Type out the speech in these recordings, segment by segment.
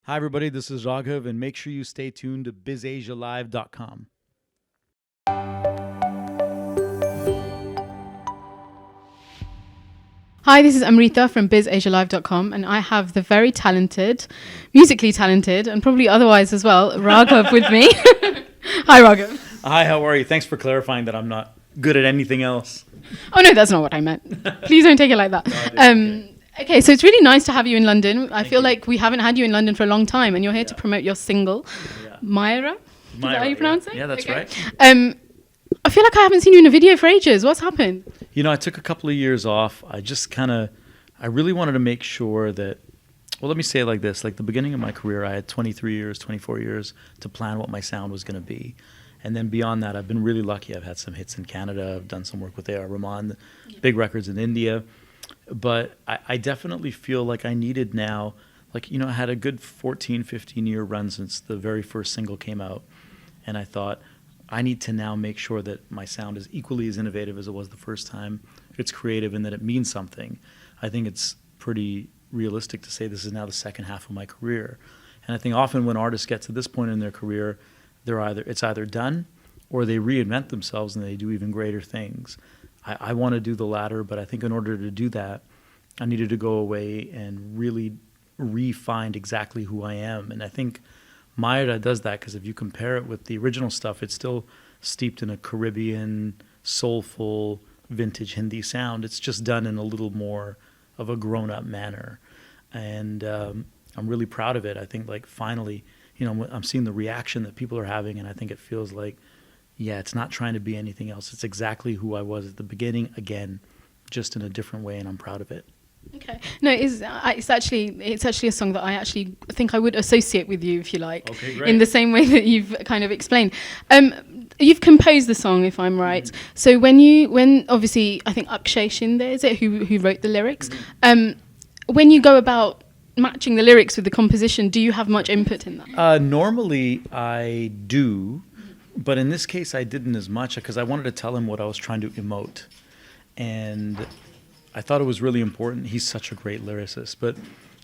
Hi, everybody. This is Raghav, and make sure you stay tuned to BizAsiaLive.com. Hi, this is Amrita from BizAsiaLive.com, and I have the very talented, musically talented, and probably otherwise as well, Raghav with me. Hi, Raghav. Hi, how are you? Thanks for clarifying that I'm not good at anything else. Oh, no, that's not what I meant. Please don't take it like that. Okay, so it's really nice to have you in London. I feel like we haven't had you in London for a long time, and you're here to promote your single, Maayera. Is that how you pronounce it? Yeah, that's right. I feel like I haven't seen you in a video for ages. What's happened? You know, I took a couple of years off. I really wanted to make sure that, well, let me say it like this. Like the beginning of my career, I had 23 years, 24 years to plan what my sound was going to be. And then beyond that, I've been really lucky. I've had some hits in Canada. I've done some work with A.R. Rahman, big records in India. But I definitely feel like I needed now, like, you know, I had a good 14, 15-year run since the very first single came out. And I thought, I need to now make sure that my sound is equally as innovative as it was the first time. It's creative and that it means something. I think it's pretty realistic to say this is now the second half of my career. And I think often when artists get to this point in their career, it's either done or they reinvent themselves and they do even greater things. I want to do the latter, but I think in order to do that, I needed to go away and really re-find exactly who I am. And I think Maayera does that, because if you compare it with the original stuff, it's still steeped in a Caribbean, soulful, vintage Hindi sound. It's just done in a little more of a grown-up manner. And I'm really proud of it. I think, like, finally, you know, I'm seeing the reaction that people are having, and I think it feels like, yeah, it's not trying to be anything else. It's exactly who I was at the beginning, again, just in a different way, and I'm proud of it. Okay. No, it's actually a song that I actually think I would associate with you, if you like. Okay, great. In the same way that you've kind of explained. You've composed the song, if I'm right. Mm-hmm. So when obviously I think Akshay Shinde, is it, who wrote the lyrics? Mm-hmm. When you go about matching the lyrics with the composition, do you have much input in that? Normally I do, but in this case I didn't as much, because I wanted to tell him what I was trying to emote. And I thought it was really important. He's such a great lyricist. But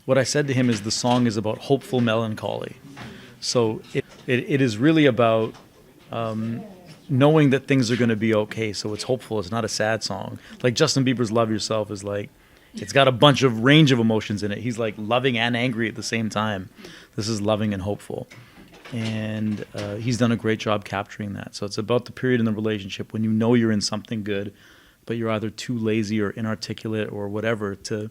what I said to him is the song is about hopeful melancholy. So it is really about knowing that things are going to be okay. So it's hopeful. It's not a sad song. Like Justin Bieber's Love Yourself is like, it's got a bunch of range of emotions in it. He's like loving and angry at the same time. This is loving and hopeful. And he's done a great job capturing that. So it's about the period in the relationship when you know you're in something good, but you're either too lazy or inarticulate or whatever to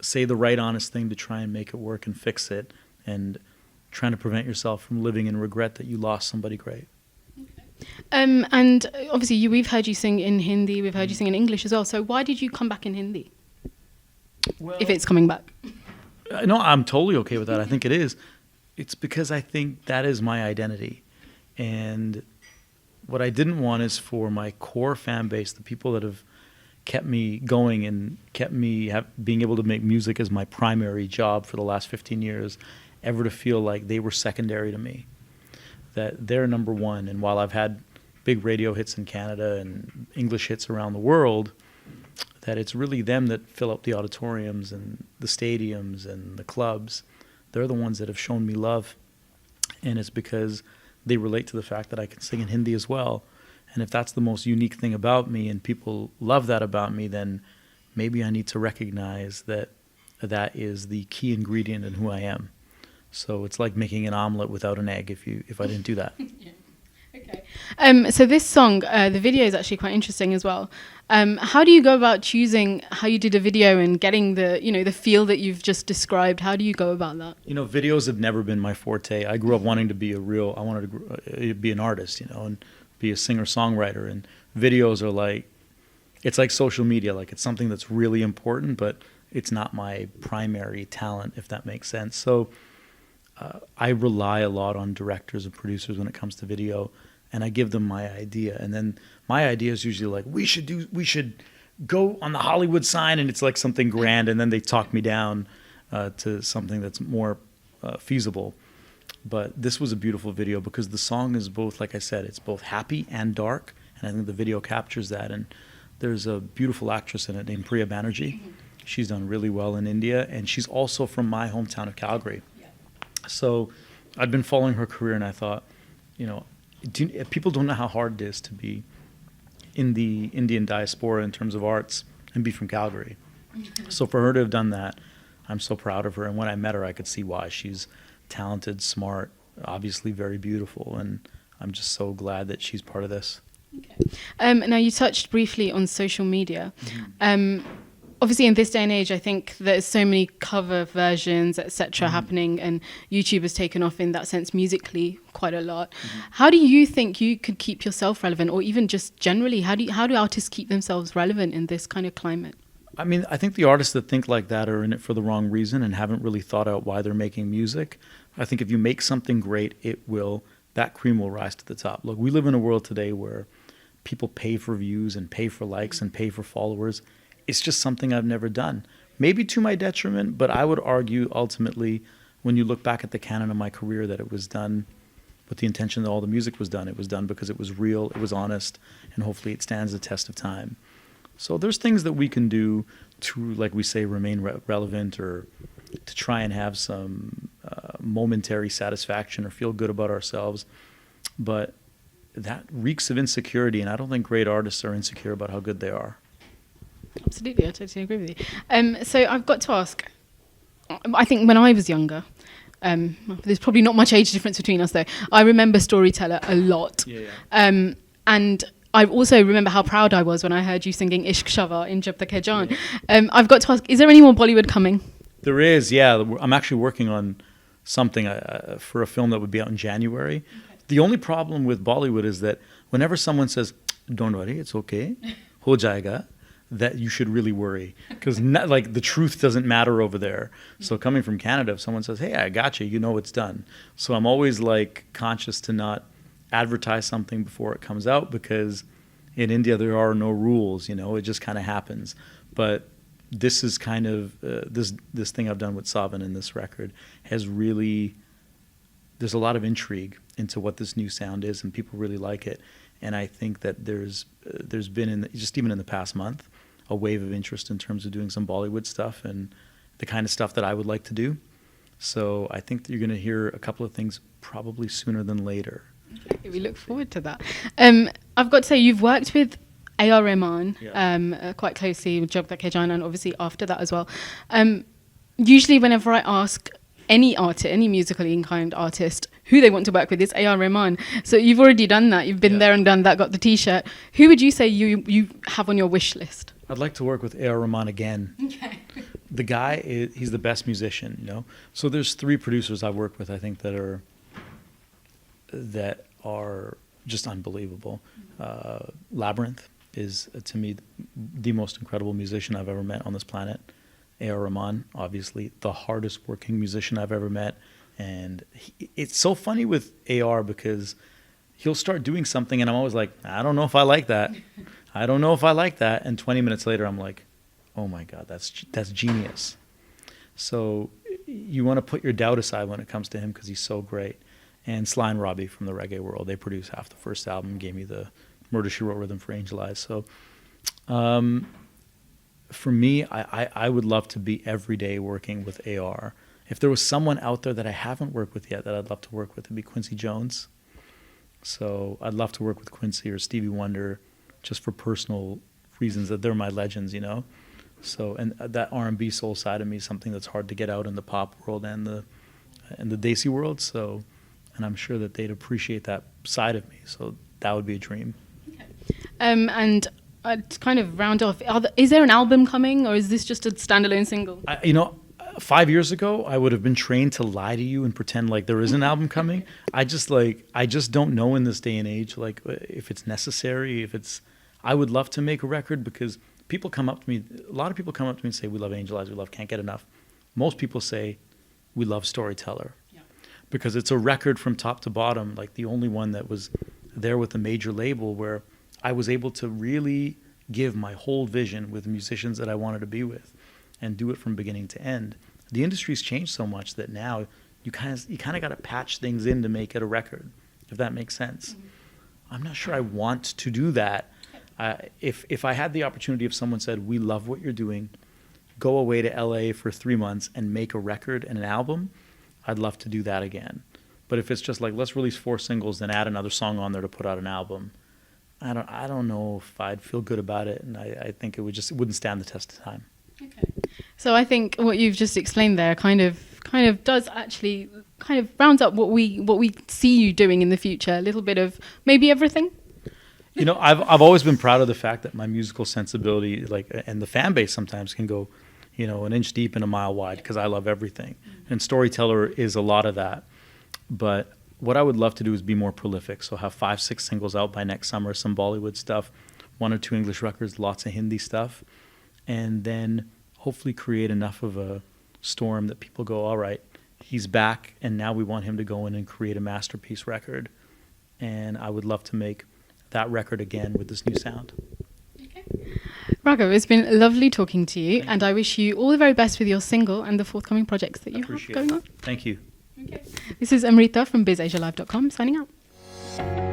say the right honest thing to try and make it work and fix it, and trying to prevent yourself from living in regret that you lost somebody great. Okay. And obviously we've heard you sing in Hindi, we've heard you sing in English as well. So why did you come back in Hindi? Well, if it's coming back. No, I'm totally okay with that. I think it is. It's because I think that is my identity. And what I didn't want is for my core fan base, the people that have kept me going and kept me being able to make music as my primary job for the last 15 years, ever to feel like they were secondary to me, that they're number one. And while I've had big radio hits in Canada and English hits around the world, that it's really them that fill up the auditoriums and the stadiums and the clubs. They're the ones that have shown me love. And it's because they relate to the fact that I can sing in Hindi as well. And if that's the most unique thing about me and people love that about me, then maybe I need to recognize that that is the key ingredient in who I am. So it's like making an omelet without an egg if I didn't do that. Yeah. Okay. So this song, the video is actually quite interesting as well. How do you go about choosing how you did a video and getting the feel that you've just described? How do you go about that? You know, videos have never been my forte. I grew up wanting to be I wanted to be an artist, you know, and be a singer-songwriter. And videos are like, it's like social media. Like, it's something that's really important, but it's not my primary talent, if that makes sense. So I rely a lot on directors and producers when it comes to video, and I give them my idea. And then my idea is usually like, we should go on the Hollywood sign, and it's like something grand, and then they talk me down to something that's more feasible. But this was a beautiful video because the song is both, like I said, it's both happy and dark, and I think the video captures that. And there's a beautiful actress in it named Priya Banerjee. She's done really well in India, and she's also from my hometown of Calgary. So I'd been following her career, and I thought, you know, people don't know how hard it is to be in the Indian diaspora in terms of arts and be from Calgary. So for her to have done that, I'm so proud of her. And when I met her, I could see why. She's talented, smart, obviously very beautiful, and I'm just so glad that she's part of this. Okay. Now, you touched briefly on social media. Obviously, in this day and age, I think there's so many cover versions, etc., happening, and YouTube has taken off in that sense musically quite a lot. How do you think you could keep yourself relevant, or even just generally, how do artists keep themselves relevant in this kind of climate? I mean, I think the artists that think like that are in it for the wrong reason and haven't really thought out why they're making music. I think if you make something great, that cream will rise to the top. Look, we live in a world today where people pay for views and pay for likes and pay for followers. It's just something I've never done. Maybe to my detriment, but I would argue ultimately, when you look back at the canon of my career, that it was done with the intention that all the music was done. It was done because it was real, it was honest, and hopefully it stands the test of time. So there's things that we can do to, like we say, remain relevant, or to try and have some momentary satisfaction or feel good about ourselves. But that reeks of insecurity, and I don't think great artists are insecure about how good they are. Absolutely, I totally agree with you. So I've got to ask, I think when I was younger, there's probably not much age difference between us though, I remember Storyteller a lot. And I also remember how proud I was when I heard you singing Ishq Shava in Jab Tak Hai Jaan. I've got to ask, is there any more Bollywood coming? There is, yeah. I'm actually working on something for a film that would be out in January. Okay. The only problem with Bollywood is that whenever someone says, don't worry, it's okay, ho jayega, that you should really worry, because like the truth doesn't matter over there. So coming from Canada, if someone says, hey, I got you, you know it's done. So I'm always like conscious to not advertise something before it comes out, because in India there are no rules, you know, it just kind of happens. But this is kind of this thing I've done with Savan in this record has really, there's a lot of intrigue into what this new sound is, and people really like it. And I think that there's been just even in the past month a wave of interest in terms of doing some Bollywood stuff and the kind of stuff that I would like to do. So I think that you're going to hear a couple of things probably sooner than later. Okay, we look forward to that. I've got to say, you've worked with A.R. Rahman quite closely with Jab Tak Hai Jaan, and obviously after that as well. Usually whenever I ask any artist, any musically inclined artist, who they want to work with, is A.R. Rahman. So you've already done that. You've been there and done that, got the T-shirt. Who would you say you have on your wish list? I'd like to work with A.R. Rahman again. Okay. The guy, he's the best musician, you know. So there's 3 producers I've worked with, I think, that are just unbelievable. Labyrinth is, to me, the most incredible musician I've ever met on this planet. A.R. Rahman, obviously, the hardest working musician I've ever met. And it's so funny with A.R. because he'll start doing something and I'm always like, I don't know if I like that. I don't know if I like that. And 20 minutes later, I'm like, oh my God, that's genius. So you want to put your doubt aside when it comes to him because he's so great. And Sly and Robbie from the reggae world, they produced half the first album, gave me the Murder, She Wrote rhythm for Angel Eyes. So for me, I would love to be every day working with AR. If there was someone out there that I haven't worked with yet that I'd love to work with, it'd be Quincy Jones. So I'd love to work with Quincy or Stevie Wonder just for personal reasons, that they're my legends, you know? So, and that R&B soul side of me is something that's hard to get out in the pop world and the Desi world. So, and I'm sure that they'd appreciate that side of me. So that would be a dream. Okay. And to kind of round off, is there an album coming, or is this just a standalone single? 5 years ago, I would have been trained to lie to you and pretend like there is an album coming. I just don't know in this day and age, like if it's necessary, I would love to make a record because people come up to me, a lot of people come up to me and say, we love Angel Eyes, we love Can't Get Enough. Most people say, we love Storyteller. Yeah. Because it's a record from top to bottom, like the only one that was there with a major label where I was able to really give my whole vision with musicians that I wanted to be with and do it from beginning to end. The industry's changed so much that now you kind of got to patch things in to make it a record, if that makes sense. Mm-hmm. I'm not sure I want to do that. If I had the opportunity, if someone said, we love what you're doing, go away to LA for 3 months and make a record and an album, I'd love to do that again. But if it's just like, let's release 4 singles, then add another song on there to put out an album, I don't know if I'd feel good about it, and I think it wouldn't stand the test of time. Okay. So I think what you've just explained there kind of does actually kind of rounds up what we see you doing in the future. A little bit of maybe everything. You know, I've always been proud of the fact that my musical sensibility, like, and the fan base sometimes can go, you know, an inch deep and a mile wide, because I love everything. And Storyteller is a lot of that. But what I would love to do is be more prolific. So have 5-6 singles out by next summer, some Bollywood stuff, 1 or 2 English records, lots of Hindi stuff, and then hopefully create enough of a storm that people go, all right, he's back, and now we want him to go in and create a masterpiece record. And I would love to make that record again with this new sound. Okay. Raghav, it's been lovely talking to you, and I wish you all the very best with your single and the forthcoming projects that you have going on. Thank you. Okay. This is Amrita from BizAsiaLive.com signing out.